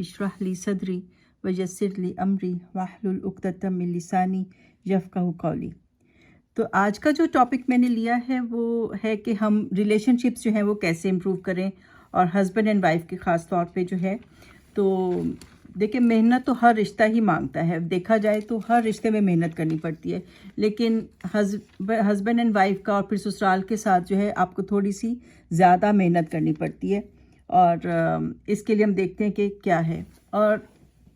اشرح لی صدری ویسر لی امری واحلل عقدۃ من لسانی یفقہوا قولی۔ تو آج کا جو ٹاپک میں نے لیا ہے وہ ہے کہ ہم ریلیشن شپس جو ہیں وہ کیسے امپروو کریں، اور ہسبینڈ اینڈ وائف کے خاص طور پہ جو ہے تو دیکھیں محنت تو ہر رشتہ ہی مانگتا ہے، دیکھا جائے تو ہر رشتے میں محنت کرنی پڑتی ہے، لیکن ہسبینڈ اینڈ وائف کا اور پھر سسرال کے ساتھ جو ہے آپ کو تھوڑی سی زیادہ محنت کرنی پڑتی ہے، اور اس کے لیے ہم دیکھتے ہیں کہ کیا ہے۔ اور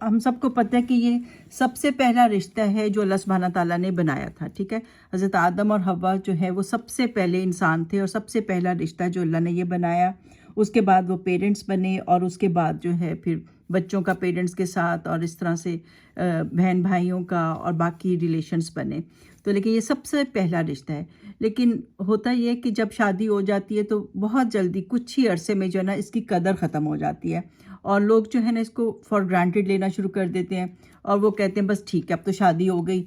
ہم سب کو پتہ ہے کہ یہ سب سے پہلا رشتہ ہے جو اللہ سبحانہ تعالیٰ نے بنایا تھا، ٹھیک ہے۔ حضرت آدم اور حوا جو ہے وہ سب سے پہلے انسان تھے، اور سب سے پہلا رشتہ جو اللہ نے یہ بنایا، اس کے بعد وہ پیرنٹس بنے، اور اس کے بعد جو ہے پھر بچوں کا پیرنٹس کے ساتھ، اور اس طرح سے بہن بھائیوں کا اور باقی ریلیشنز بنے۔ تو لیکن یہ سب سے پہلا رشتہ ہے، لیکن ہوتا یہ ہے کہ جب شادی ہو جاتی ہے تو بہت جلدی کچھ ہی عرصے میں جو ہے نا اس کی قدر ختم ہو جاتی ہے، اور لوگ جو ہے نا اس کو فار گرانٹیڈ لینا شروع کر دیتے ہیں، اور وہ کہتے ہیں بس ٹھیک ہے اب تو شادی ہو گئی،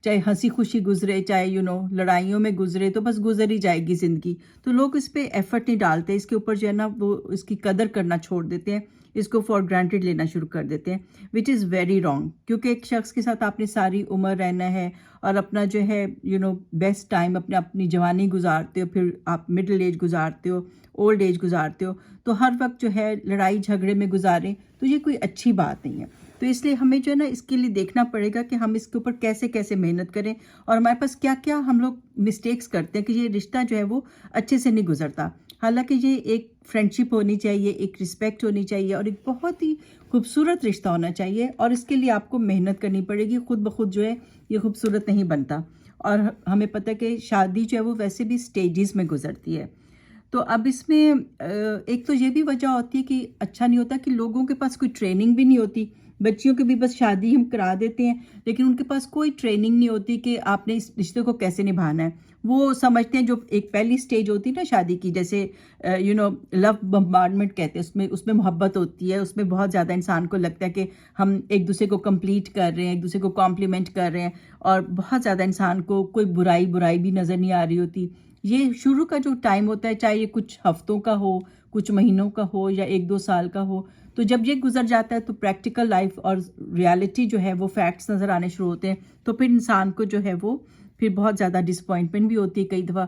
چاہے ہنسی خوشی گزرے، چاہے لڑائیوں میں گزرے، تو بس گزر ہی جائے گی زندگی۔ تو لوگ اس پہ ایفرٹ نہیں ڈالتے، اس کے اوپر جو ہے نا وہ اس کی قدر کرنا چھوڑ دیتے ہیں، اس کو فار گرانٹیڈ لینا شروع کر دیتے ہیں، وچ از ویری رانگ، کیونکہ ایک شخص کے ساتھ آپ نے ساری عمر رہنا ہے، اور اپنا جو ہے بیسٹ ٹائم اپنی جوانی گزارتے ہو، پھر آپ مڈل ایج گزارتے ہو، اولڈ ایج گزارتے ہو، تو ہر وقت جو ہے لڑائی جھگڑے میں گزاریں تو یہ کوئی اچھی بات نہیں ہے۔ تو اس لیے ہمیں جو ہے نا اس کے لیے دیکھنا پڑے گا کہ ہم اس کے اوپر کیسے کیسے محنت کریں، اور ہمارے پاس کیا کیا ہم لوگ مسٹیکس کرتے ہیں کہ یہ رشتہ جو ہے وہ اچھے سے نہیں گزرتا۔ حالانکہ یہ ایک فرینڈشپ ہونی چاہیے، ایک رسپیکٹ ہونی چاہیے، اور ایک بہت ہی خوبصورت رشتہ ہونا چاہیے، اور اس کے لیے آپ کو محنت کرنی پڑے گی، خود بخود جو ہے یہ خوبصورت نہیں بنتا۔ اور ہمیں پتہ ہے کہ شادی جو ہے وہ ویسے بھی سٹیجز میں گزرتی ہے۔ تو اب اس میں ایک تو یہ بھی وجہ ہوتی ہے کہ اچھا نہیں ہوتا کہ لوگوں کے پاس کوئی ٹریننگ بھی نہیں ہوتی، بچیوں کی بھی بس شادی ہم کرا دیتے ہیں، لیکن ان کے پاس کوئی ٹریننگ نہیں ہوتی کہ آپ نے اس رشتے کو کیسے نبھانا ہے۔ وہ سمجھتے ہیں جو ایک پہلی سٹیج ہوتی ہے نا شادی کی، جیسے لو بمبارڈمنٹ کہتے ہیں، اس میں محبت ہوتی ہے، اس میں بہت زیادہ انسان کو لگتا ہے کہ ہم ایک دوسرے کو کمپلیٹ کر رہے ہیں، ایک دوسرے کو کمپلیمنٹ کر رہے ہیں، اور بہت زیادہ انسان کو کوئی برائی بھی نظر نہیں آ رہی ہوتی۔ یہ شروع کا جو ٹائم ہوتا ہے، چاہے یہ کچھ ہفتوں کا ہو، کچھ مہینوں کا ہو، یا 1-2 سال کا ہو، تو جب یہ گزر جاتا ہے تو پریکٹیکل لائف اور ریالٹی جو ہے وہ فیکٹس نظر آنے شروع ہوتے ہیں، تو پھر انسان کو جو ہے وہ پھر بہت زیادہ ڈسپوائنٹمنٹ بھی ہوتی ہے کئی دفعہ،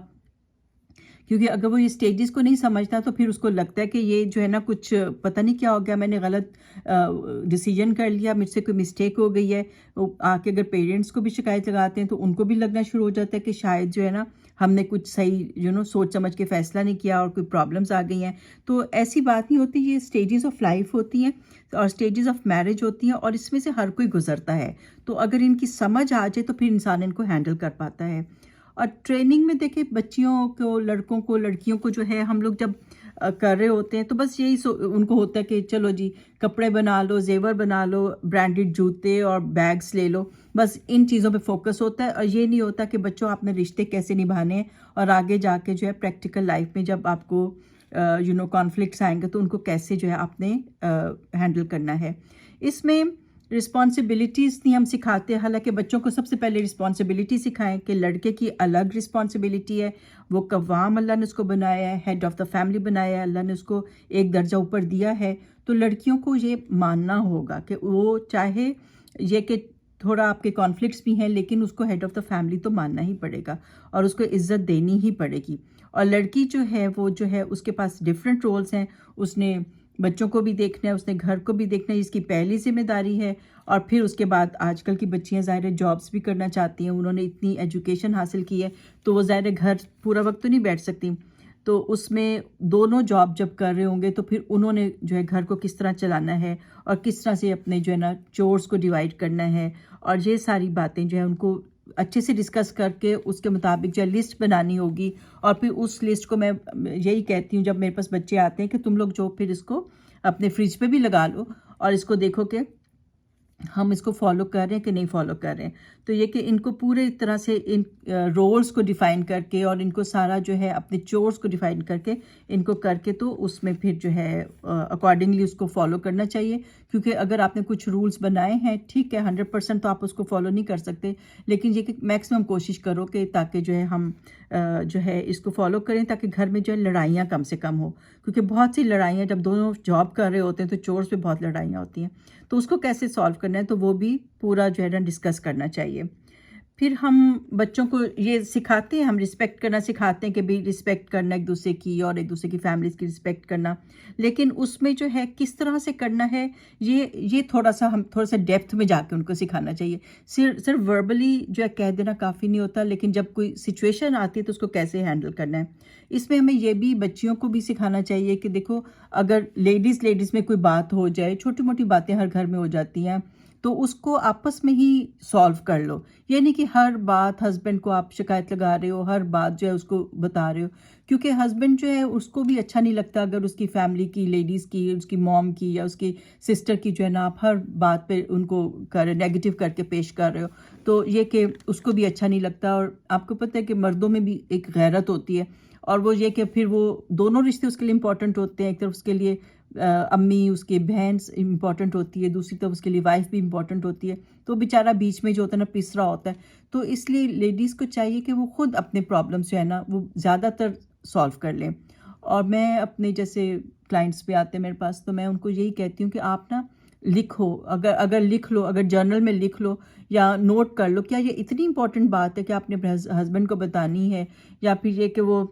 کیونکہ اگر وہ یہ سٹیجز کو نہیں سمجھتا تو پھر اس کو لگتا ہے کہ یہ جو ہے نا کچھ پتہ نہیں کیا ہو گیا، میں نے غلط ڈیسیجن کر لیا، مجھ سے کوئی مسٹیک ہو گئی ہے۔ آ کے اگر پیرنٹس کو بھی شکایت لگاتے ہیں تو ان کو بھی لگنا شروع ہو جاتا ہے کہ شاید جو ہے نا ہم نے کچھ صحیح سوچ سمجھ کے فیصلہ نہیں کیا، اور کوئی پرابلمس آ گئی ہیں۔ تو ایسی بات نہیں ہوتی، یہ سٹیجز آف لائف ہوتی ہیں اور سٹیجز آف میرج ہوتی ہیں، اور اس میں سے ہر کوئی گزرتا ہے۔ تو اگر ان کی سمجھ آ جائے تو پھر انسان ان کو ہینڈل کر پاتا ہے۔ اور ٹریننگ میں دیکھیں بچیوں کو، لڑکوں کو، لڑکیوں کو جو ہے ہم لوگ جب کر رہے ہوتے ہیں تو بس یہی ان کو ہوتا ہے کہ چلو جی کپڑے بنا لو، زیور بنا لو، برانڈڈ جوتے اور بیگز لے لو، بس ان چیزوں پہ فوکس ہوتا ہے، اور یہ نہیں ہوتا کہ بچوں آپ نے رشتے کیسے نبھانے ہیں، اور آگے جا کے جو ہے پریکٹیکل لائف میں جب آپ کو کانفلکٹس آئیں گے تو ان کو کیسے جو ہے آپ نے ہینڈل کرنا ہے۔ اس میں رسپانسبلٹیز نہیں ہم سکھاتے، حالانکہ بچوں کو سب سے پہلے رسپانسبلٹی سکھائیں کہ لڑکے کی الگ رسپانسبلٹی ہے، وہ قوام اللہ نے اس کو بنایا ہے، ہیڈ آف دا فیملی بنایا ہے، اللہ نے اس کو ایک درجہ اوپر دیا ہے۔ تو لڑکیوں کو یہ ماننا ہوگا کہ وہ چاہے یہ کہ تھوڑا آپ کے کانفلکٹس بھی ہیں، لیکن اس کو ہیڈ آف دا فیملی تو ماننا ہی پڑے گا، اور اس کو عزت دینی ہی پڑے گی۔ اور لڑکی جو ہے وہ جو ہے اس کے پاس ڈفرینٹ رولز ہیں، اس نے بچوں کو بھی دیکھنا ہے، اس نے گھر کو بھی دیکھنا ہے، اس کی پہلی ذمہ داری ہے۔ اور پھر اس کے بعد آج کل کی بچیاں ظاہر جابس بھی کرنا چاہتی ہیں، انہوں نے اتنی ایجوکیشن حاصل کی ہے تو وہ ظاہر گھر پورا وقت تو نہیں بیٹھ سکتی، تو اس میں دونوں جاب جب کر رہے ہوں گے تو پھر انہوں نے جو ہے گھر کو کس طرح چلانا ہے، اور کس طرح سے اپنے جو ہے نا چورس کو ڈیوائڈ کرنا ہے، اور یہ ساری باتیں جو ہے ان کو اچھے سے ڈسکس کر کے اس کے مطابق جو ہے لسٹ بنانی ہوگی۔ اور پھر اس لسٹ کو میں یہی کہتی ہوں جب میرے پاس بچے آتے ہیں کہ تم لوگ جو پھر اس کو اپنے فریج پہ بھی لگا لو، اور اس کو دیکھو کہ ہم اس کو فالو کر رہے ہیں کہ نہیں فالو کر رہے ہیں. تو یہ کہ ان کو پورے طرح سے ان رولز کو ڈیفائن کر کے اور ان کو سارا جو ہے اپنے چورس کو ڈیفائن کر کے ان کو کر کے تو اس میں پھر جو ہے اکارڈنگلی اس کو فالو کرنا چاہیے. کیونکہ اگر آپ نے کچھ رولز بنائے ہیں ٹھیک ہے 100% تو آپ اس کو فالو نہیں کر سکتے، لیکن یہ کہ میکسیمم کوشش کرو کہ تاکہ جو ہے ہم جو ہے اس کو فالو کریں تاکہ گھر میں جو ہے لڑائیاں کم سے کم ہو. کیونکہ بہت سی لڑائیاں جب دونوں جاب کر رہے ہوتے ہیں تو چورس پہ بہت لڑائیاں ہوتی ہیں، تو اس کو کیسے سالو کرنا ہے تو وہ بھی پورا جو ہے نا ڈسکس کرنا چاہیے. پھر ہم بچوں کو یہ سکھاتے ہیں، ہم رسپیکٹ کرنا سکھاتے ہیں کہ بھی رسپیکٹ کرنا ایک دوسرے کی اور ایک دوسرے کی فیملیز کی رسپیکٹ کرنا، لیکن اس میں جو ہے کس طرح سے کرنا ہے یہ تھوڑا سا ہم تھوڑا سا ڈیپتھ میں جا کے ان کو سکھانا چاہیے. صرف وربلی جو ہے کہہ دینا کافی نہیں ہوتا، لیکن جب کوئی سچویشن آتی ہے تو اس کو کیسے ہینڈل کرنا ہے. اس میں ہمیں یہ بھی بچیوں کو بھی سکھانا چاہیے کہ دیکھو اگر لیڈیز میں کوئی بات ہو جائے، چھوٹی موٹی باتیں ہر گھر میں ہو جاتی ہیں، تو اس کو آپس میں ہی سالو کر لو. یہ نہیں کہ ہر بات ہسبینڈ کو آپ شکایت لگا رہے ہو، ہر بات جو ہے اس کو بتا رہے ہو، کیونکہ ہسبینڈ جو ہے اس کو بھی اچھا نہیں لگتا اگر اس کی فیملی کی لیڈیز کی، اس کی موم کی یا اس کی سسٹر کی جو ہے نا آپ ہر بات پہ ان کو نیگیٹو کر کے پیش کر رہے ہو. تو یہ کہ اس کو بھی اچھا نہیں لگتا. اور آپ کو پتہ ہے کہ مردوں میں بھی ایک غیرت ہوتی ہے، اور وہ یہ کہ پھر وہ دونوں رشتے اس کے لیے امپورٹنٹ ہوتے ہیں. ایک طرف اس کے لیے امی، اس کی بہن امپورٹنٹ ہوتی ہے، دوسری طرف اس کے لیے وائف بھی امپورٹنٹ ہوتی ہے. تو بیچارہ بیچ میں جو ہوتا ہے نا پس رہا ہوتا ہے. تو اس لیے لیڈیز کو چاہیے کہ وہ خود اپنے پرابلمس جو ہے نا وہ زیادہ تر سالو کر لیں. اور میں اپنے جیسے کلائنٹس پہ آتے ہیں میرے پاس، تو میں ان کو یہی کہتی ہوں کہ آپ نا لکھو، اگر لکھ لو، اگر جرنل میں لکھ لو یا نوٹ کر لو کیا یہ اتنی امپورٹنٹ بات ہے کہ آپ نے اپنے ہسبینڈ کو بتانی ہے، یا پھر یہ کہ وہ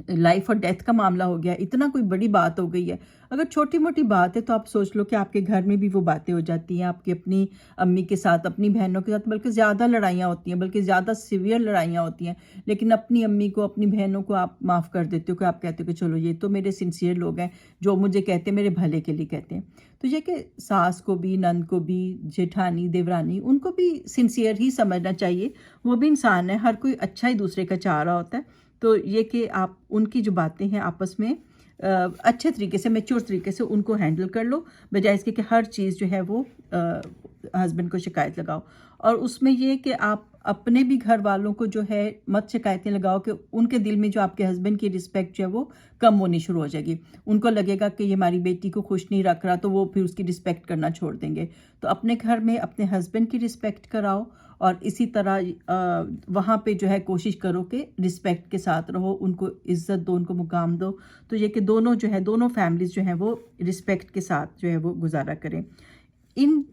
لائف اور ڈیتھ کا معاملہ ہو گیا، اتنا کوئی بڑی بات ہو گئی ہے. اگر چھوٹی موٹی بات ہے تو آپ سوچ لو کہ آپ کے گھر میں بھی وہ باتیں ہو جاتی ہیں، آپ کی اپنی امی کے ساتھ، اپنی بہنوں کے ساتھ، بلکہ زیادہ لڑائیاں ہوتی ہیں، بلکہ زیادہ سیویئر لڑائیاں ہوتی ہیں. لیکن اپنی امی کو، اپنی بہنوں کو آپ معاف کر دیتے ہو کہ آپ کہتے ہو کہ چلو یہ تو میرے سنسیئر لوگ ہیں، جو مجھے کہتے ہیں میرے بھلے کے لیے کہتے ہیں. تو یہ کہ ساس کو بھی، نند کو بھی، جیٹھانی، دیورانی، ان کو بھی سنسیئر ہی سمجھنا چاہیے. وہ بھی انسان ہے، ہر کوئی اچھا ہی دوسرے کا چاہ رہا ہوتا ہے. تو یہ کہ آپ ان کی جو باتیں ہیں آپس میں اچھے طریقے سے، میچور طریقے سے ان کو ہینڈل کر لو، بجائے اس کے کہ ہر چیز جو ہے وہ ہسبینڈ کو شکایت لگاؤ. اور اس میں یہ کہ آپ اپنے بھی گھر والوں کو جو ہے مت شکایتیں لگاؤ کہ ان کے دل میں جو آپ کے ہسبینڈ کی رسپیکٹ جو ہے وہ کم ہونی شروع ہو جائے گی. ان کو لگے گا کہ یہ ہماری بیٹی کو خوش نہیں رکھ رہا، تو وہ پھر اس کی رسپیکٹ کرنا چھوڑ دیں گے. تو اپنے گھر میں اپنے ہسبینڈ کی رسپیکٹ کراؤ، اور اسی طرح وہاں پہ جو ہے کوشش کرو کہ رسپیکٹ کے ساتھ رہو، ان کو عزت دو، ان کو مقام دو. تو یہ کہ دونوں جو ہے، دونوں فیملیز جو ہیں وہ رسپیکٹ کے ساتھ جو ہے وہ گزارا کریں.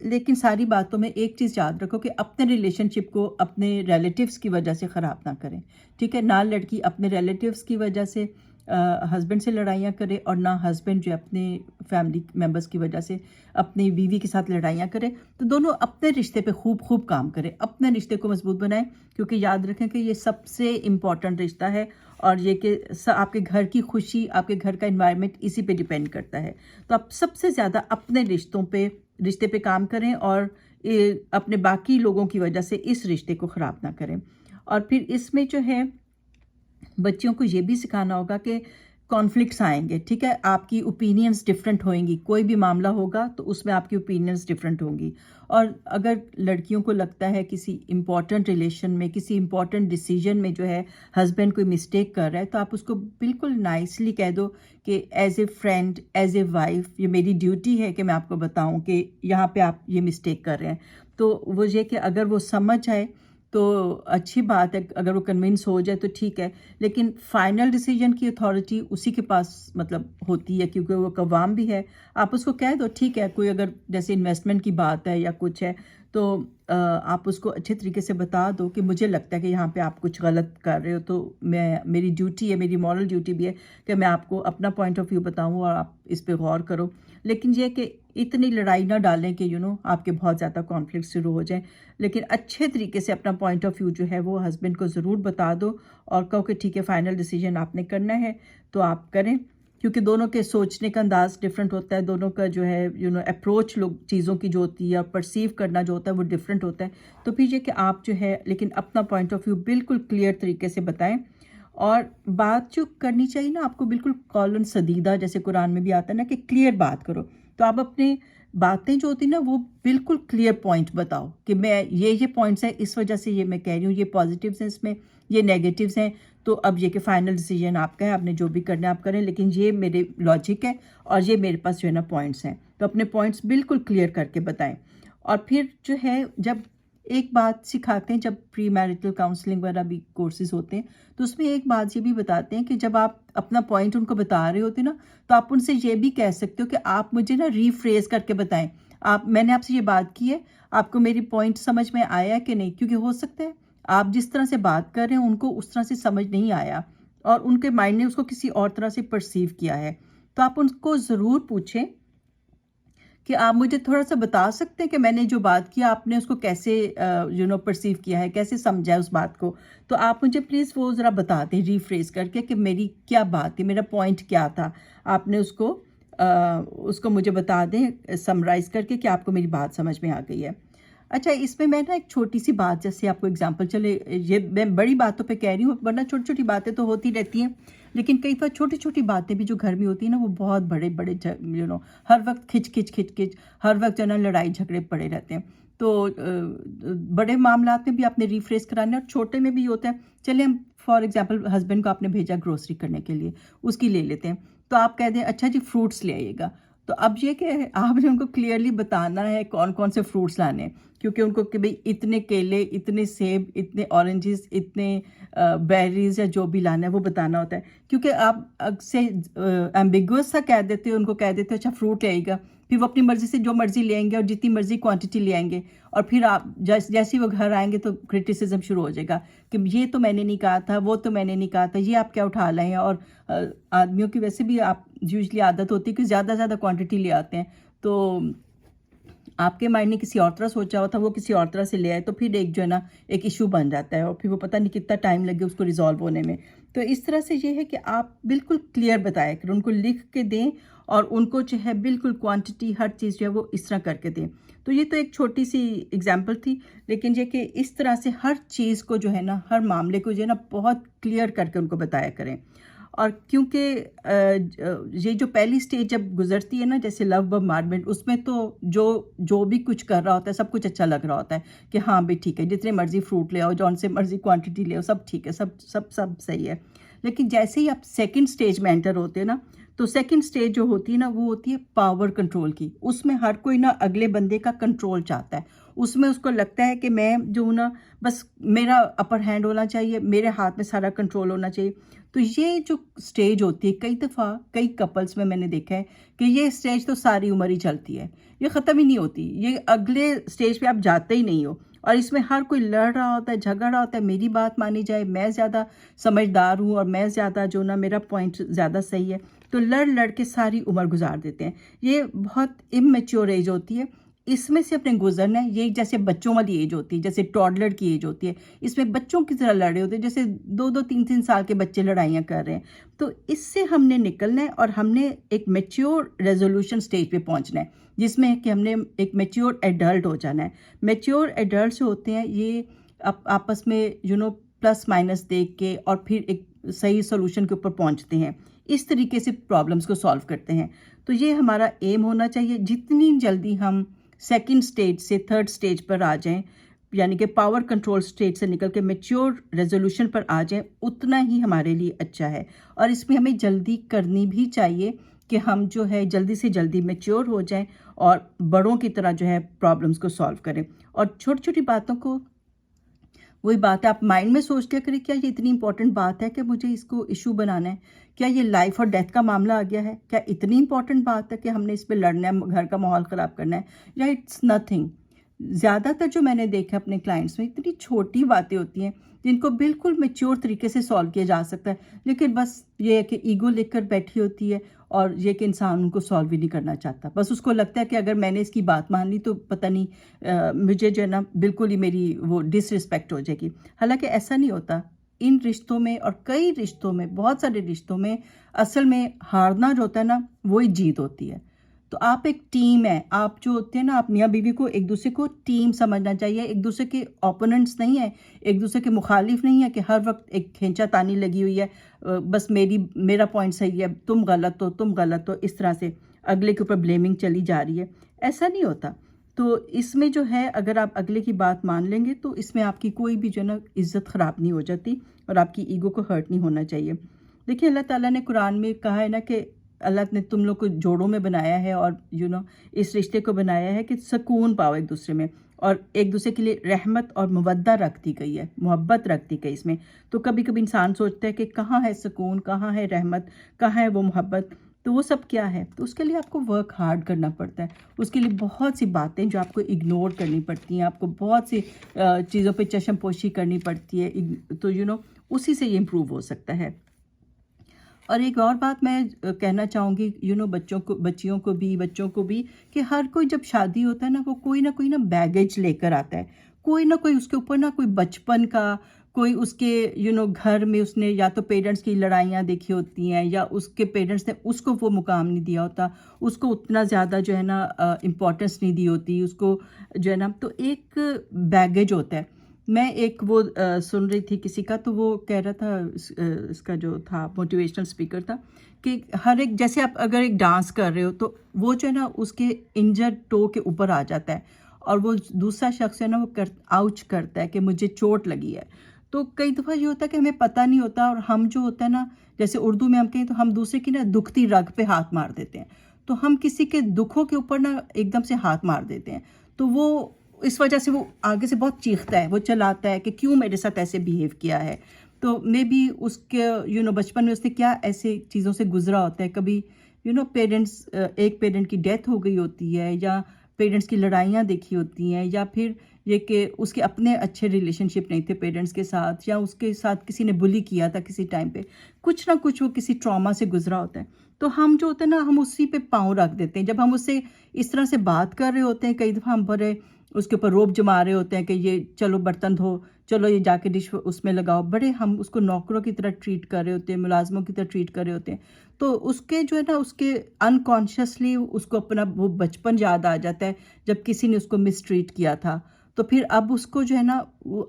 لیکن ساری باتوں میں ایک چیز یاد رکھو کہ اپنے ریلیشن شپ کو اپنے ریلیٹیوز کی وجہ سے خراب نہ کریں. ٹھیک ہے، نہ لڑکی اپنے ریلیٹیوز کی وجہ سے ہسبینڈ سے لڑائیاں کرے، اور نہ ہسبینڈ جو اپنے فیملی ممبرس کی وجہ سے اپنی بیوی کے ساتھ لڑائیاں کرے. تو دونوں اپنے رشتے پہ خوب کام کریں، اپنے رشتے کو مضبوط بنائیں، کیونکہ یاد رکھیں کہ یہ سب سے امپورٹنٹ رشتہ ہے. اور یہ کہ آپ کے گھر کی خوشی، آپ کے گھر کا انوائرمنٹ اسی پہ ڈیپینڈ کرتا ہے. تو آپ سب سے زیادہ اپنے رشتے پہ کام کریں، اور اپنے باقی لوگوں کی وجہ سے اس رشتے کو خراب نہ کریں. اور پھر اس میں جو ہے بچیوں کو یہ بھی سکھانا ہوگا کہ کانفلکٹس آئیں گے. ٹھیک ہے، آپ کی اوپینینز ڈفرینٹ ہوئیں گی، کوئی بھی معاملہ ہوگا تو اس میں آپ کی اوپینینز ڈفرینٹ ہوں گی. اور اگر لڑکیوں کو لگتا ہے کسی امپورٹنٹ ریلیشن میں، کسی امپورٹنٹ ڈیسیجن میں جو ہے ہسبینڈ کوئی مسٹیک کر رہا ہے، تو آپ اس کو بالکل نائسلی کہہ دو کہ as a friend, as a wife, یہ میری ڈیوٹی ہے کہ میں آپ کو بتاؤں کہ یہاں پہ آپ یہ مسٹیک کر رہے ہیں. تو وہ یہ کہ اگر وہ سمجھ آئے تو اچھی بات ہے، اگر وہ کنونس ہو جائے تو ٹھیک ہے. لیکن فائنل ڈیسیجن کی اتھارٹی اسی کے پاس مطلب ہوتی ہے، کیونکہ وہ قوام بھی ہے. آپ اس کو کہہ دو ٹھیک ہے، کوئی اگر جیسے انویسٹمنٹ کی بات ہے یا کچھ ہے، تو آپ اس کو اچھے طریقے سے بتا دو کہ مجھے لگتا ہے کہ یہاں پہ آپ کچھ غلط کر رہے ہو، تو میری ڈیوٹی ہے، میری مورل ڈیوٹی بھی ہے کہ میں آپ کو اپنا پوائنٹ آف ویو بتاؤں اور آپ اس پہ غور کرو. لیکن یہ کہ اتنی لڑائی نہ ڈالیں کہ آپ کے بہت زیادہ کانفلکٹ شروع ہو جائیں. لیکن اچھے طریقے سے اپنا پوائنٹ آف ویو جو ہے وہ ہسبینڈ کو ضرور بتا دو، اور کہو کہ ٹھیک ہے فائنل ڈیسیجن آپ نے کرنا ہے تو آپ کریں. کیونکہ دونوں کے سوچنے کا انداز ڈفرینٹ ہوتا ہے، دونوں کا جو ہے اپروچ لوگ چیزوں کی جو ہوتی ہے اور پرسیو کرنا جو ہوتا ہے وہ ڈفرینٹ ہوتا ہے. تو پھر یہ کہ آپ جو ہے لیکن اپنا پوائنٹ آف ویو بالکل کلیئر طریقے سے بتائیں. اور بات جو کرنی چاہیے نا آپ کو بالکل قولاً سدیدہ، جیسے قرآن میں بھی آتا ہے نا کہ کلیئر بات کرو. تو آپ اپنے باتیں جو ہوتی ہیں نا وہ بالکل کلیئر پوائنٹ بتاؤ کہ میں یہ پوائنٹس ہیں، اس وجہ سے یہ میں کہہ رہی ہوں، یہ پازیٹیوز ہیں اس میں، یہ نیگیٹیوز ہیں، تو اب یہ کہ فائنل ڈیسیجن آپ کا ہے، آپ نے جو بھی کرنا ہے آپ کریں، لیکن یہ میرے لاجک ہے اور یہ میرے پاس جو ہے نا پوائنٹس ہیں. تو اپنے پوائنٹس بالکل کلیئر کر کے بتائیں. اور پھر جو ہے جب ایک بات سکھاتے ہیں، جب پری میرٹل کاؤنسلنگ وغیرہ بھی کورسز ہوتے ہیں تو اس میں ایک بات یہ بھی بتاتے ہیں کہ جب آپ اپنا پوائنٹ ان کو بتا رہے ہوتے ہیں نا تو آپ ان سے یہ بھی کہہ سکتے ہو کہ آپ مجھے نا ریفریز کر کے بتائیں، میں نے آپ سے یہ بات کی ہے، آپ کو میری پوائنٹ سمجھ میں آیا کہ نہیں، کیونکہ ہو سکتا ہے آپ جس طرح سے بات کر رہے ہیں ان کو اس طرح سے سمجھ نہیں آیا اور ان کے مائنڈ نے اس کو کسی اور طرح سے پرسیو کیا ہے. تو آپ ان کو ضرور پوچھیں کہ آپ مجھے تھوڑا سا بتا سکتے ہیں کہ میں نے جو بات کیا آپ نے اس کو کیسے پرسیو کیا ہے، کیسے سمجھا ہے اس بات کو. تو آپ مجھے پلیز وہ ذرا بتا دیں ریفریز کر کے کہ میری کیا بات تھی، میرا پوائنٹ کیا تھا، آپ نے اس کو مجھے بتا دیں سمرائز کر کے کہ آپ کو میری بات سمجھ میں آ گئی ہے. اچھا، اس میں میں نا ایک چھوٹی سی بات، جیسے آپ کو اگزامپل چلے، یہ میں بڑی باتوں پہ کہہ رہی ہوں ورنہ چھوٹی چھوٹی باتیں تو ہوتی رہتی ہیں، لیکن کئی بار چھوٹی چھوٹی باتیں بھی جو گھر میں ہوتی ہیں نا وہ بہت بڑے بڑے ہر وقت کھچ ہر وقت جو ہے نا لڑائی جھگڑے پڑے رہتے ہیں. تو بڑے معاملات میں بھی آپ نے ریفریز کرانے اور چھوٹے میں بھی ہوتا ہے. چلیں ہم فار ایگزامپل ہسبینڈ کو آپ نے بھیجا گروسری کرنے کے لیے، اس کی لے لیتے ہیں، تو آپ کہہ دیں اچھا جی فروٹس لے آئیے گا. تو اب یہ کہ آپ نے ان کو کلیئرلی بتانا ہے کون کون سے فروٹس لانے ہیں، کیونکہ ان کو کہ بھئی اتنے کیلے، اتنے سیب، اتنے اورنجز، اتنے بیریز یا جو بھی لانا ہے وہ بتانا ہوتا ہے. کیونکہ آپ سے ایمبیگوس سا کہہ دیتے، ان کو کہہ دیتے اچھا فروٹ لے آئے گا، پھر وہ اپنی مرضی سے جو مرضی لے آئیں گے اور جتنی مرضی کوانٹٹی لے آئیں گے، اور پھر آپ جیسے وہ گھر آئیں گے تو کرٹیسزم شروع ہو جائے گا کہ یہ تو میں نے نہیں کہا تھا، وہ تو میں نے نہیں کہا تھا، یہ آپ کیا اٹھا لائے ہیں. اور آدمیوں کی ویسے بھی آپ یوزلی عادت ہوتی ہے کہ زیادہ کوانٹٹی لے آتے ہیں، تو آپ کے مائنڈ نے کسی اور طرح سوچا ہوا تھا، وہ کسی اور طرح سے لے آئے، تو پھر ایک جو ہے نا ایک ایشو بن جاتا ہے اور پھر وہ پتہ نہیں کتنا ٹائم لگے اس کو ریزالو ہونے میں. تو اس طرح سے یہ ہے کہ آپ بالکل کلیئر بتائیں کہ ان کو لکھ کے دیں اور ان کو جو ہے بالکل کوانٹٹی ہر چیز جو ہے وہ اس طرح کر کے دیں. تو یہ تو ایک چھوٹی سی اگزامپل تھی، لیکن یہ کہ اس طرح سے ہر چیز کو جو ہے نا، ہر معاملے کو جو ہے نا بہت کلیئر کر کے ان کو بتایا کریں. اور کیونکہ یہ جو پہلی سٹیج جب گزرتی ہے نا، جیسے لو بمبارڈمنٹ، اس میں تو جو بھی کچھ کر رہا ہوتا ہے سب کچھ اچھا لگ رہا ہوتا ہے کہ ہاں بھی ٹھیک ہے، جتنے مرضی فروٹ لے آؤ، جون سے مرضی کوانٹٹی لے آؤ، سب ٹھیک ہے، سب صحیح ہے. لیکن جیسے ہی آپ سیکنڈ سٹیج میں انٹر ہوتے ہیں نا، تو سیکنڈ سٹیج جو ہوتی ہے نا وہ ہوتی ہے پاور کنٹرول کی. اس میں ہر کوئی نا اگلے بندے کا کنٹرول چاہتا ہے، اس میں اس کو لگتا ہے کہ میں جو ہوں نا بس میرا اپر ہینڈ ہونا چاہیے، میرے ہاتھ میں سارا کنٹرول ہونا چاہیے. تو یہ جو سٹیج ہوتی ہے کئی دفعہ کئی کپلز میں نے دیکھا ہے کہ یہ سٹیج تو ساری عمر ہی چلتی ہے، یہ ختم ہی نہیں ہوتی، یہ اگلے سٹیج پہ آپ جاتے ہی نہیں ہو. اور اس میں ہر کوئی لڑ رہا ہوتا ہے، جھگڑ رہا ہوتا ہے، میری بات مانی جائے، میں زیادہ سمجھدار ہوں اور میں زیادہ جو نا میرا پوائنٹ زیادہ صحیح ہے. تو لڑ کے ساری عمر گزار دیتے ہیں. یہ بہت اممیچور ایج ہوتی ہے، اس میں سے اپنے گزرنا ہے. یہ جیسے بچوں والی ایج ہوتی ہے، جیسے ٹوڈلر کی ایج ہوتی ہے، اس میں بچوں کی طرح لڑے ہوتے ہیں، جیسے 2-3 سال کے بچے لڑائیاں کر رہے ہیں. تو اس سے ہم نے نکلنا ہے اور ہم نے ایک میچور ریزولوشن سٹیج پہ پہنچنا ہے، جس میں کہ ہم نے ایک میچور ایڈلٹ ہو جانا ہے. میچور ایڈلٹس ہوتے ہیں یہ آپس میں پلس مائنس دیکھ کے اور پھر ایک صحیح سولوشن کے اوپر پہنچتے ہیں، اس طریقے سے پرابلمس کو سالو کرتے ہیں. تو یہ ہمارا ایم ہونا چاہیے، جتنی جلدی ہم سیکنڈ سٹیج سے تھرڈ سٹیج پر آ جائیں، یعنی کہ پاور کنٹرول سٹیج سے نکل کے میچور ریزولوشن پر آ جائیں، اتنا ہی ہمارے لیے اچھا ہے. اور اس میں ہمیں جلدی کرنی بھی چاہیے کہ ہم جو ہے جلدی سے جلدی میچور ہو جائیں اور بڑوں کی طرح جو ہے پرابلمس کو سالو کریں. اور چھوٹی چھوٹی باتوں کو، وہی بات ہے، آپ مائنڈ میں سوچ لیا کریں کیا یہ اتنی امپورٹنٹ بات ہے کہ مجھے اس کو ایشو بنانا ہے، کیا یہ لائف اور ڈیتھ کا معاملہ آ گیا ہے، کیا اتنی امپورٹنٹ بات ہے کہ ہم نے اس پہ لڑنا ہے، گھر کا ماحول خراب کرنا ہے، یا اٹس نتھنگ. زیادہ تر جو میں نے دیکھا اپنے کلائنٹس میں اتنی چھوٹی باتیں ہوتی ہیں جن کو بالکل میچور طریقے سے سالو کیا جا سکتا ہے، لیکن بس یہ ہے کہ ایگو لے کر بیٹھی ہوتی ہے اور یہ کہ انسان ان کو سالو ہی نہیں کرنا چاہتا. بس اس کو لگتا ہے کہ اگر میں نے اس کی بات مان لی تو پتہ نہیں مجھے جو ہے نا بالکل ہی میری وہ ڈس رسپیکٹ ہو جائے گی. حالانکہ ایسا نہیں ہوتا. ان رشتوں میں اور کئی رشتوں میں، بہت سارے رشتوں میں اصل میں ہارنا جو ہوتا ہے نا وہی جیت ہوتی ہے. تو آپ ایک ٹیم ہے، آپ جو ہوتے ہیں نا، آپ میاں بیوی کو ایک دوسرے کو ٹیم سمجھنا چاہیے، ایک دوسرے کے اوپوننٹس نہیں ہیں، ایک دوسرے کے مخالف نہیں ہے کہ ہر وقت ایک کھینچا تانی لگی ہوئی ہے، بس میرا پوائنٹ صحیح ہے، تم غلط ہو، اس طرح سے. اگلے کے اوپر بلیمنگ چلی جا رہی ہے. ایسا نہیں ہوتا. تو اس میں جو ہے اگر آپ اگلے کی بات مان لیں گے تو اس میں آپ کی کوئی بھی جو ہے نا عزت خراب نہیں ہو جاتی اور آپ کی ایگو کو ہرٹ نہیں ہونا چاہیے. دیکھیں اللہ تعالیٰ نے قرآن میں کہا ہے نا کہ اللہ نے تم لوگ کو جوڑوں میں بنایا ہے اور اس رشتے کو بنایا ہے کہ سکون پاؤ ایک دوسرے میں اور ایک دوسرے کے لیے رحمت اور مودہ رکھ دی گئی ہے, محبت رکھ دی گئی اس میں. تو کبھی کبھی انسان سوچتا ہے کہ کہاں ہے سکون, کہاں ہے رحمت, کہاں ہے وہ محبت, تو وہ سب کیا ہے؟ تو اس کے لیے آپ کو ورک ہارڈ کرنا پڑتا ہے. اس کے لیے بہت سی باتیں جو آپ کو اگنور کرنی پڑتی ہیں, آپ کو بہت سی چیزوں پہ چشم پوشی کرنی پڑتی ہے. تو اسی سے یہ امپروو ہو سکتا ہے. اور ایک اور بات میں کہنا چاہوں گی بچیوں کو بھی کہ ہر کوئی جب شادی ہوتا ہے نا وہ کوئی نہ بیگیج لے کر آتا ہے. کوئی نہ کوئی اس کے اوپر نا کوئی بچپن کا کوئی اس کے گھر میں اس نے یا تو پیرنٹس کی لڑائیاں دیکھی ہوتی ہیں یا اس کے پیرنٹس نے اس کو وہ مقام نہیں دیا ہوتا, اس کو اتنا زیادہ جو ہے نا امپورٹنس نہیں دی ہوتی اس کو جو ہے نا. تو ایک بیگیج ہوتا ہے. میں ایک وہ سن رہی تھی کسی کا, تو وہ کہہ رہا تھا اس کا جو تھا موٹیویشنل اسپیکر تھا کہ ہر ایک جیسے آپ اگر ایک ڈانس کر رہے ہو تو وہ جو ہے نا اس کے انجرڈ ٹو کے اوپر آ جاتا ہے اور وہ دوسرا شخص ہے نا وہ آؤچ کرتا ہے کہ مجھے چوٹ لگی ہے. تو کئی دفعہ یہ ہوتا ہے کہ ہمیں پتہ نہیں ہوتا اور ہم جو ہوتا ہے نا جیسے اردو میں ہم کہیں تو ہم دوسرے کی نا دکھتی رگ پہ ہاتھ مار دیتے ہیں. تو ہم کسی کے دکھوں کے اوپر نا ایک دم سے ہاتھ مار دیتے ہیں. تو وہ اس وجہ سے وہ آگے سے بہت چیختا ہے, وہ چلاتا ہے کہ کیوں میرے ساتھ ایسے بیہیو کیا ہے. تو مے بی اس کے بچپن میں اس نے کیا ایسے چیزوں سے گزرا ہوتا ہے. کبھی پیرنٹس ایک پیرنٹ کی ڈیتھ ہو گئی ہوتی ہے یا پیرنٹس کی لڑائیاں دیکھی ہوتی ہیں یا پھر یہ کہ اس کے اپنے اچھے ریلیشن شپ نہیں تھے پیرنٹس کے ساتھ یا اس کے ساتھ کسی نے بلی کیا تھا کسی ٹائم پہ, کچھ نہ کچھ وہ کسی ٹراما سے گزرا ہوتا ہے. تو ہم جو ہوتا ہے نا ہم اسی پہ پاؤں رکھ دیتے ہیں. جب ہم اس سے اس طرح سے بات کر رہے ہوتے ہیں کئی دفعہ ہم بڑے اس کے اوپر روب جما رہے ہوتے ہیں کہ یہ چلو برتن دھو, چلو یہ جا کے ڈش اس میں لگاؤ, بڑے ہم اس کو نوکروں کی طرح ٹریٹ کر رہے ہوتے ہیں, ملازموں کی طرح ٹریٹ کر رہے ہوتے ہیں. تو اس کے جو ہے نا اس کے انکانشیسلی اس کو اپنا وہ بچپن یاد آ جاتا ہے جب کسی نے اس کو مس ٹریٹ کیا تھا. تو پھر اب اس کو جو ہے نا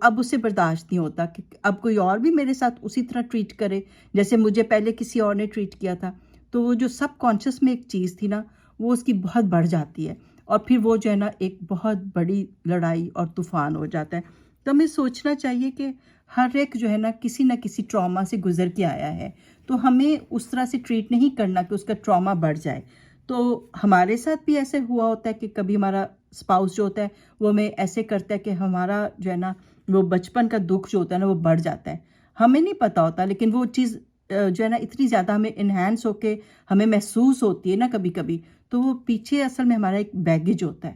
اب اس سے برداشت نہیں ہوتا کہ اب کوئی اور بھی میرے ساتھ اسی طرح ٹریٹ کرے جیسے مجھے پہلے کسی اور نے ٹریٹ کیا تھا. تو وہ جو سب کانشیس میں ایک چیز تھی نا وہ اس کی بہت بڑھ جاتی ہے اور پھر وہ جو ہے نا ایک بہت بڑی لڑائی اور طوفان ہو جاتا ہے. تو ہمیں سوچنا چاہیے کہ ہر ایک جو ہے نا کسی نہ کسی ٹراما سے گزر کے آیا ہے, تو ہمیں اس طرح سے ٹریٹ نہیں کرنا کہ اس کا ٹراما بڑھ جائے. تو ہمارے ساتھ بھی ایسے ہوا ہوتا ہے کہ کبھی ہمارا اسپاؤس جو ہوتا ہے وہ ہمیں ایسے کرتا ہے کہ ہمارا جو ہے نا وہ بچپن کا دکھ جو ہوتا ہے نا وہ بڑھ جاتا ہے. ہمیں نہیں پتہ ہوتا لیکن وہ چیز جو ہے نا اتنی زیادہ ہمیں انہینس ہو کے ہمیں محسوس ہوتی ہے نا کبھی کبھی, تو وہ پیچھے اصل میں ہمارا ایک بیگیج ہوتا ہے.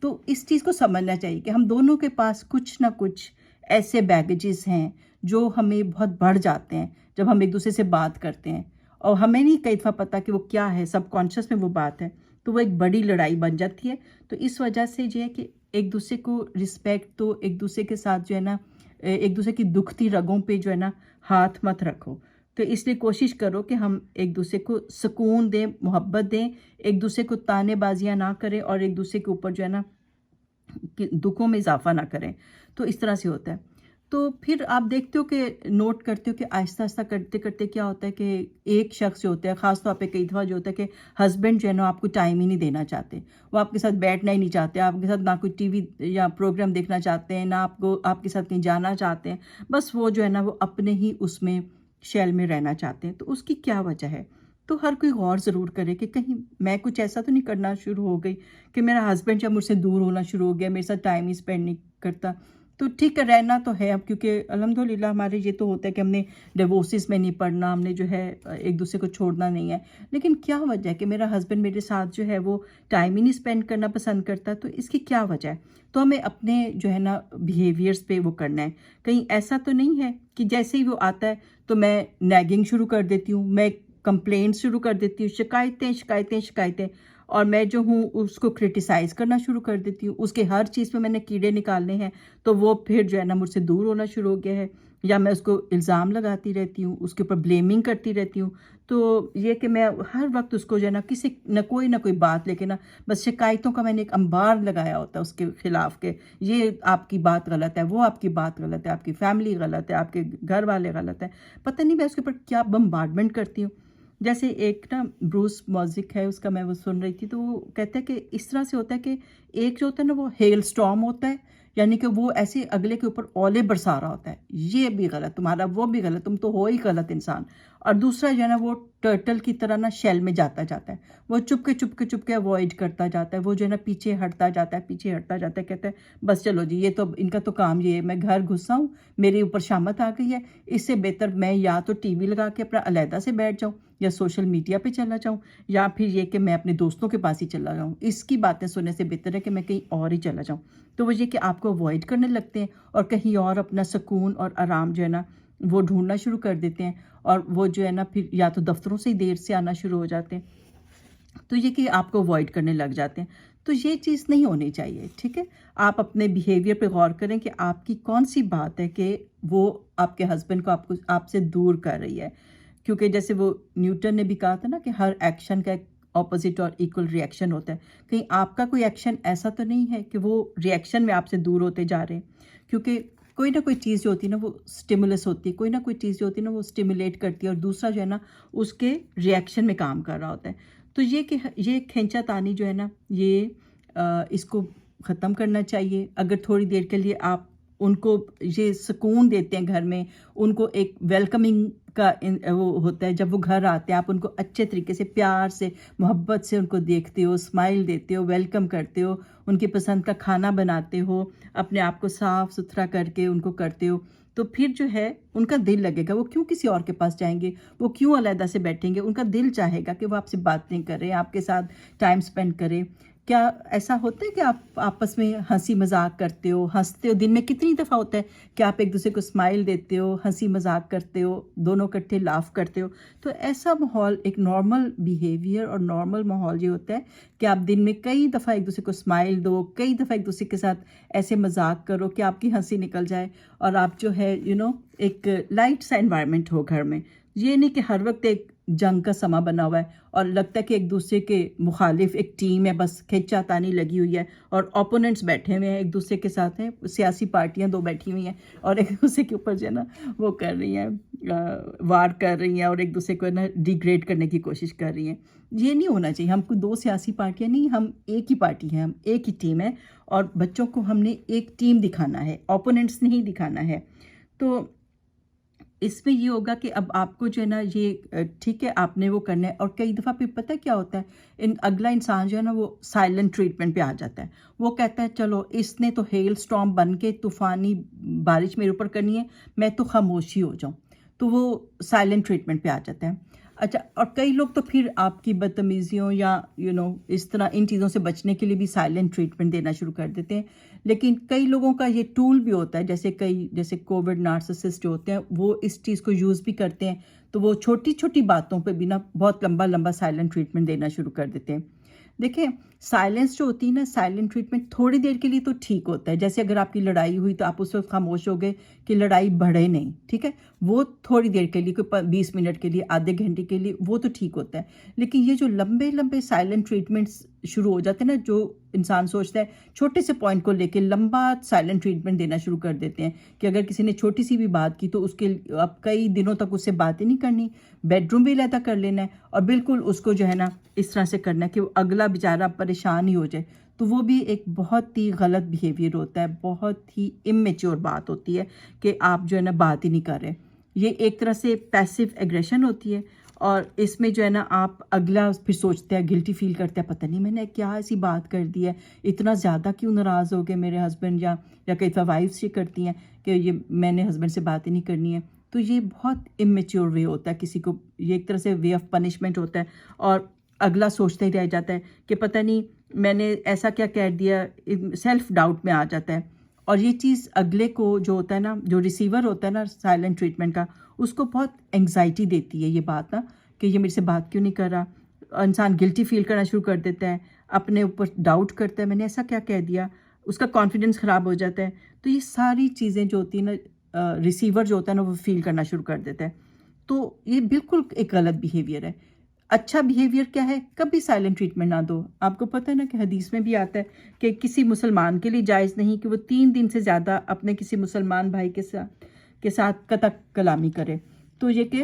تو اس چیز کو سمجھنا چاہیے کہ ہم دونوں کے پاس کچھ نہ کچھ ایسے بیگیجز ہیں جو ہمیں بہت بڑھ جاتے ہیں جب ہم ایک دوسرے سے بات کرتے ہیں اور ہمیں نہیں کئی دفعہ پتہ کہ وہ کیا ہے, سب کانشیس میں وہ بات ہے, تو وہ ایک بڑی لڑائی بن جاتی ہے. تو اس وجہ سے جو ہے کہ ایک دوسرے کو رسپیکٹ تو ایک دوسرے کے ساتھ جو ہے نا ایک دوسرے کی دکھتی رگوں پہ جو ہے نا ہاتھ مت رکھو. تو اس لیے کوشش کرو کہ ہم ایک دوسرے کو سکون دیں, محبت دیں, ایک دوسرے کو تانے بازیاں نہ کریں اور ایک دوسرے کے اوپر جو ہے نا دکھوں میں اضافہ نہ کریں. تو اس طرح سے ہوتا ہے. تو پھر آپ دیکھتے ہو کہ نوٹ کرتے ہو کہ آہستہ آہستہ کرتے کرتے کیا ہوتا ہے کہ ایک شخص جو ہوتا ہے خاص طور پہ کئی دفعہ جو ہوتا ہے کہ ہسبینڈ جو ہے نا آپ کو ٹائم ہی نہیں دینا چاہتے, وہ آپ کے ساتھ بیٹھنا ہی نہیں چاہتے, آپ کے ساتھ نہ کوئی ٹی وی یا پروگرام دیکھنا چاہتے ہیں, نہ آپ کے ساتھ کہیں جانا چاہتے ہیں, بس وہ جو ہے نا وہ اپنے ہی اس میں شیل میں رہنا چاہتے ہیں. تو اس کی کیا وجہ ہے؟ تو ہر کوئی غور ضرور کرے کہ کہیں میں کچھ ایسا تو نہیں کرنا شروع ہو گئی کہ میرا ہسبینڈ جب مجھ سے دور ہونا شروع ہو گیا, میرے ساتھ ٹائم ہی اسپینڈ نہیں کرتا. تو ٹھیک ہے رہنا تو ہے اب, کیونکہ الحمدللہ ہمارے یہ تو ہوتا ہے کہ ہم نے ڈیورسز میں نہیں پڑھنا, ہم نے جو ہے ایک دوسرے کو چھوڑنا نہیں ہے. لیکن کیا وجہ ہے کہ میرا ہسبینڈ میرے ساتھ جو ہے وہ ٹائم ہی نہیں اسپینڈ کرنا پسند کرتا, تو اس کی کیا وجہ ہے؟ تو ہمیں اپنے جو ہے نا بیہیویئرس پہ وہ کرنا ہے. کہیں ایسا تو نہیں ہے کہ جیسے ہی وہ آتا ہے تو میں نیگنگ شروع کر دیتی ہوں, میں کمپلینٹس شروع کر دیتی ہوں, شکایتیں اور میں جو ہوں اس کو کرٹیسائز کرنا شروع کر دیتی ہوں, اس کے ہر چیز پہ میں نے کیڑے نکالنے ہیں, تو وہ پھر جو ہے نا مجھ سے دور ہونا شروع ہو گیا ہے, یا میں اس کو الزام لگاتی رہتی ہوں, اس کے اوپر بلیمنگ کرتی رہتی ہوں. تو یہ کہ میں ہر وقت اس کو جو ہے نا کسی نہ کوئی بات لے کے نا بس شکایتوں کا میں نے ایک انبار لگایا ہوتا ہے اس کے خلاف کہ یہ آپ کی بات غلط ہے, وہ آپ کی بات غلط ہے, آپ کی فیملی غلط ہے, آپ کے گھر والے غلط ہے, پتہ نہیں میں اس کے اوپر کیا بمبارڈمنٹ کرتی ہوں. جیسے ایک نا بروس موزک ہے، اس کا میں وہ سن رہی تھی، تو وہ کہتا ہے کہ اس طرح سے ہوتا ہے کہ ایک جو ہوتا ہے نا وہ ہیل سٹارم ہوتا ہے، یعنی کہ وہ ایسے اگلے کے اوپر اولے برسا رہا ہوتا ہے، یہ بھی غلط، تمہارا وہ بھی غلط، تم تو ہو ہی غلط انسان۔ اور دوسرا جو ہے نا وہ ٹرٹل کی طرح نا شیل میں جاتا جاتا ہے، وہ چپ کے اوائڈ کرتا جاتا ہے، وہ جو ہے نا پیچھے ہٹتا جاتا ہے، پیچھے ہٹتا جاتا ہے، کہتا ہے بس چلو جی، یہ تو ان کا تو کام یہ ہے، میں گھر گھسا ہوں، میرے اوپر شامت آ گئی ہے، اس سے بہتر میں یا تو ٹی وی لگا کے اپنا علیحدہ سے بیٹھ جاؤں، یا سوشل میڈیا پہ چلا جاؤں، یا پھر یہ کہ میں اپنے دوستوں کے پاس ہی چلا جاؤں، اس کی باتیں سننے سے بہتر ہے کہ میں کہیں اور ہی چلا جاؤں۔ تو وہ یہ کہ آپ کو اوائڈ کرنے لگتے ہیں اور کہیں اور اپنا سکون اور آرام جو ہے نا وہ ڈھونڈنا شروع کر دیتے ہیں، اور وہ جو ہے نا پھر یا تو دفتروں سے ہی دیر سے آنا شروع ہو جاتے ہیں، تو یہ کہ آپ کو اوائڈ کرنے لگ جاتے ہیں۔ تو یہ چیز نہیں ہونی چاہیے، ٹھیک ہے؟ آپ اپنے بیہیویئر پہ غور کریں کہ آپ کی کون سی بات ہے کہ وہ آپ کے ہسبینڈ کو آپ سے دور کر رہی ہے، کیونکہ جیسے وہ نیوٹن نے بھی کہا تھا نا کہ ہر ایکشن کا ایک اپوزٹ اور ایکول ری ایکشن ہوتا ہے، کہیں آپ کا کوئی ایکشن ایسا تو نہیں ہے کہ وہ ری ایکشن میں آپ سے دور ہوتے جا رہے ہیں، کیونکہ کوئی نہ کوئی چیز جو ہوتی ہے نا وہ سٹیمولس ہوتی ہے، کوئی نہ کوئی چیز جو ہوتی ہے نا وہ سٹیمولیٹ کرتی ہے، اور دوسرا جو ہے نا اس کے ری ایکشن میں کام کر رہا ہوتا ہے۔ تو یہ کہ یہ کھینچا تانی جو ہے نا یہ اس کو ختم کرنا چاہیے۔ اگر تھوڑی دیر کے لیے آپ ان کو یہ سکون دیتے ہیں گھر میں، ان کو ایک ویلکمنگ کا وہ ہوتا ہے، جب وہ گھر آتے ہیں آپ ان کو اچھے طریقے سے پیار سے محبت سے ان کو دیکھتے ہو، اسمائل دیتے ہو، ویلکم کرتے ہو، ان کی پسند کا کھانا بناتے ہو، اپنے آپ کو صاف ستھرا کر کے ان کو کرتے ہو، تو پھر جو ہے ان کا دل لگے گا، وہ کیوں کسی اور کے پاس جائیں گے، وہ کیوں علیحدہ سے بیٹھیں گے، ان کا دل چاہے گا کہ وہ آپ سے باتیں کریں، آپ کے ساتھ ٹائم سپینڈ کریں۔ کیا ایسا ہوتا ہے کہ آپ آپس میں ہنسی مذاق کرتے ہو، ہنستے ہو؟ دن میں کتنی دفعہ ہوتا ہے کہ آپ ایک دوسرے کو اسمائل دیتے ہو، ہنسی مذاق کرتے ہو، دونوں اکٹھے لاف کرتے ہو؟ تو ایسا ماحول ایک نارمل بیہیویئر اور نارمل ماحول یہ ہوتا ہے کہ آپ دن میں کئی دفعہ ایک دوسرے کو اسمائل دو، کئی دفعہ ایک دوسرے کے ساتھ ایسے مذاق کرو کہ آپ کی ہنسی نکل جائے، اور آپ جو ہے ایک لائٹ سا انوائرمنٹ ہو گھر میں۔ یہ نہیں کہ ہر وقت ایک جنگ کا سما بنا ہوا ہے اور لگتا ہے کہ ایک دوسرے کے مخالف ایک ٹیم ہے، بس کھینچا تانی لگی ہوئی ہے اور اوپوننٹس بیٹھے ہوئے ہیں ایک دوسرے کے ساتھ ہیں، سیاسی پارٹیاں دو بیٹھی ہوئی ہیں اور ایک دوسرے کے اوپر جو ہے نا وہ کر رہی ہیں، وار کر رہی ہیں اور ایک دوسرے کو نا ڈیگریڈ کرنے کی کوشش کر رہی ہیں۔ یہ نہیں ہونا چاہیے۔ ہم کو دو سیاسی پارٹیاں نہیں، ہم ایک ہی پارٹی ہیں، ہم ایک ہی ٹیم ہے، اور بچوں کو ہم نے ایک ٹیم دکھانا ہے، اوپوننٹس نہیں دکھانا ہے۔ تو اس میں یہ ہوگا کہ اب آپ کو جو ہے نا یہ ٹھیک ہے آپ نے وہ کرنا ہے، اور کئی دفعہ پھر پتہ کیا ہوتا ہے، اگلا انسان جو ہے نا وہ سائلنٹ ٹریٹمنٹ پہ آ جاتا ہے، وہ کہتا ہے چلو اس نے تو ہیل سٹارم بن کے طوفانی بارش میرے اوپر کرنی ہے، میں تو خاموشی ہو جاؤں، تو وہ سائلنٹ ٹریٹمنٹ پہ آ جاتا ہے۔ اچھا، اور کئی لوگ تو پھر آپ کی بدتمیزیوں یا اس طرح ان چیزوں سے بچنے کے لیے بھی سائلنٹ ٹریٹمنٹ دینا شروع کر دیتے ہیں، لیکن کئی لوگوں کا یہ ٹول بھی ہوتا ہے، جیسے کووڈ نارسسسٹ جو ہوتے ہیں وہ اس چیز کو یوز بھی کرتے ہیں، تو وہ چھوٹی چھوٹی باتوں پہ بھی نا بہت لمبا لمبا سائلنٹ ٹریٹمنٹ دینا شروع کر دیتے ہیں۔ دیکھیں، سائلنس جو ہوتی ہے نا، سائلنٹ ٹریٹمنٹ تھوڑی دیر کے لیے تو ٹھیک ہوتا ہے، جیسے اگر آپ کی لڑائی ہوئی تو آپ اس وقت خاموش ہو گئے کہ لڑائی بڑھے نہیں، ٹھیک ہے، وہ تھوڑی دیر کے لیے، کوئی 20 منٹ کے لیے، آدھے گھنٹے کے لیے، وہ تو ٹھیک ہوتا ہے، لیکن یہ جو لمبے لمبے سائلنٹ ٹریٹمنٹس شروع ہو جاتے ہیں نا، جو انسان سوچتا ہے چھوٹے سے پوائنٹ کو لے کے لمبا سائلنٹ ٹریٹمنٹ دینا شروع کر دیتے ہیں کہ اگر کسی نے چھوٹی سی بھی بات کی تو اس کے اب کئی دنوں تک اس سے بات ہی نہیں کرنی، بیڈ روم بھی علیحدہ کر لینا ہے، اور بالکل اس کو جو ہے نا اس طرح سے کرنا ہے کہ وہ اگلا بیچارہ پریشان ہی ہو جائے، تو وہ بھی ایک بہت ہی غلط بیہیویئر ہوتا ہے، بہت ہی امیچور بات ہوتی ہے کہ آپ جو ہے نا بات ہی نہیں کر رہے۔ یہ ایک طرح سے پیسو ایگریشن ہوتی ہے، اور اس میں جو ہے نا آپ اگلا پھر سوچتے ہیں، گلٹی فیل کرتے ہیں، پتہ نہیں میں نے کیا ایسی بات کر دی ہے، اتنا زیادہ کیوں ناراض ہو گئے میرے ہسبینڈ، یا کئی دفعہ وائفس یہ کرتی ہیں کہ یہ میں نے ہسبینڈ سے بات ہی نہیں کرنی ہے، تو یہ بہت امیچور وے ہوتا ہے، کسی کو یہ ایک طرح سے وے آف پنشمنٹ ہوتا ہے، اور اگلا سوچتا ہی رہ جاتا ہے کہ پتہ نہیں میں نے ایسا کیا کہہ دیا، سیلف ڈاؤٹ میں آ جاتا ہے، اور یہ چیز اگلے کو جو ہوتا ہے نا، جو ریسیور ہوتا ہے نا سائلنٹ ٹریٹمنٹ کا، اس کو بہت انگزائٹی دیتی ہے یہ بات نا کہ یہ میرے سے بات کیوں نہیں کر رہا، انسان گلٹی فیل کرنا شروع کر دیتا ہے، اپنے اوپر ڈاؤٹ کرتا ہے میں نے ایسا کیا کہہ دیا، اس کا کانفیڈنس خراب ہو جاتا ہے، تو یہ ساری چیزیں جو ہوتی ہیں نا، ریسیور جو ہوتا ہے نا وہ فیل کرنا شروع کر دیتا ہے، تو یہ بالکل ایک غلط بیہیویئر ہے۔ اچھا بیہیویئر کیا ہے؟ کبھی سائلنٹ ٹریٹمنٹ نہ دو۔ آپ کو پتہ ہے نا کہ حدیث میں بھی آتا ہے کہ کسی مسلمان کے لیے جائز نہیں کہ وہ 3 دن سے زیادہ اپنے کسی مسلمان بھائی کے ساتھ قطع کلامی کرے، تو یہ کہ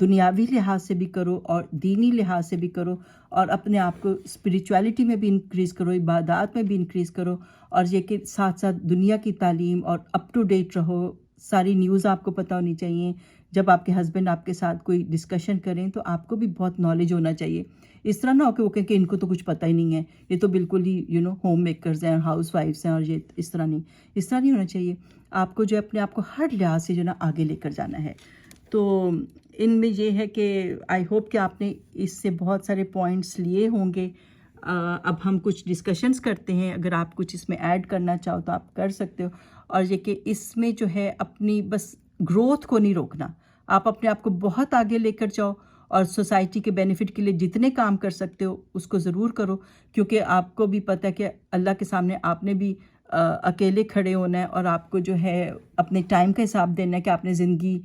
دنیاوی لحاظ سے بھی کرو اور دینی لحاظ سے بھی کرو، اور اپنے آپ کو اسپریچولیٹی میں بھی انکریز کرو، عبادات میں بھی انکریز کرو، اور یہ کہ ساتھ ساتھ دنیا کی تعلیم اور اپ ٹو ڈیٹ رہو، ساری نیوز آپ کو پتہ ہونی چاہیے۔ جب آپ کے ہسبینڈ آپ کے ساتھ کوئی ڈسکشن کریں تو آپ کو بھی بہت نالج ہونا چاہیے، اس طرح نہ ہو کہ وہ کہیں کہ ان کو تو کچھ پتہ ہی نہیں ہے، یہ تو بالکل ہی ہوم میکرز ہیں، ہاؤس وائفس ہیں، اور یہ اس طرح نہیں ہونا چاہیے۔ آپ کو جو اپنے آپ کو ہر لحاظ سے آگے لے کر جانا ہے۔ تو ان میں یہ ہے کہ آئی ہوپ کہ آپ نے اس سے بہت سارے پوائنٹس لیے ہوں گے۔ اب ہم کچھ ڈسکشنز کرتے ہیں، اگر آپ کچھ اس میں ایڈ کرنا چاہو تو آپ کر سکتے ہو، اور یہ کہ اس میں جو ہے اپنی بس گروتھ کو نہیں روکنا، آپ اپنے آپ کو بہت آگے لے کر جاؤ، اور سوسائٹی کے بینیفٹ کے لیے جتنے کام کر سکتے ہو اس کو ضرور کرو، کیونکہ آپ کو بھی پتہ ہے کہ اللہ کے سامنے آپ نے بھی اکیلے کھڑے ہونا ہے، اور آپ کو جو ہے اپنے ٹائم کا حساب دینا ہے کہ آپ نے زندگی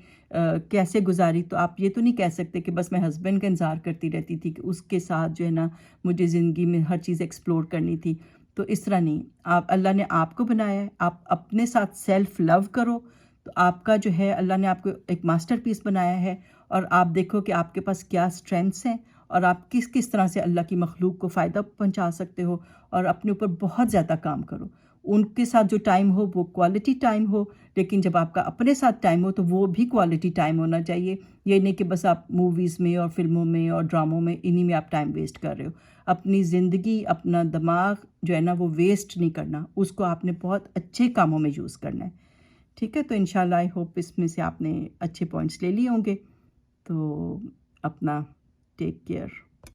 کیسے گزاری۔ تو آپ یہ تو نہیں کہہ سکتے کہ بس میں ہسبینڈ کا انتظار کرتی رہتی تھی کہ اس کے ساتھ جو ہے نا مجھے زندگی میں ہر چیز ایکسپلور کرنی تھی، تو اس طرح نہیں۔ اللہ نے آپ کو بنایا ہے، آپ اپنے ساتھ سیلف لو کرو، تو آپ کا جو ہے اللہ نے آپ کو ایک ماسٹر پیس بنایا ہے، اور آپ دیکھو کہ آپ کے پاس کیا اسٹرینتھس ہیں، اور آپ کس طرح سے اللہ کی مخلوق کو فائدہ پہنچا سکتے ہو، اور اپنے اوپر بہت زیادہ کام کرو۔ ان کے ساتھ جو ٹائم ہو وہ کوالٹی ٹائم ہو، لیکن جب آپ کا اپنے ساتھ ٹائم ہو تو وہ بھی کوالٹی ٹائم ہونا چاہیے، یہ نہیں کہ بس آپ موویز میں اور فلموں میں اور ڈراموں میں انہی میں آپ ٹائم ویسٹ کر رہے ہو۔ اپنی زندگی، اپنا دماغ جو ہے نا وہ ویسٹ نہیں کرنا، اس کو آپ نے بہت اچھے کاموں میں یوز کرنا ہے۔ ٹھیک ہے، تو انشاءاللہ آئی ہوپ اس میں سے آپ نے اچھے پوائنٹس لے لیے ہوں گے۔ تو اپنا ٹیک کیئر۔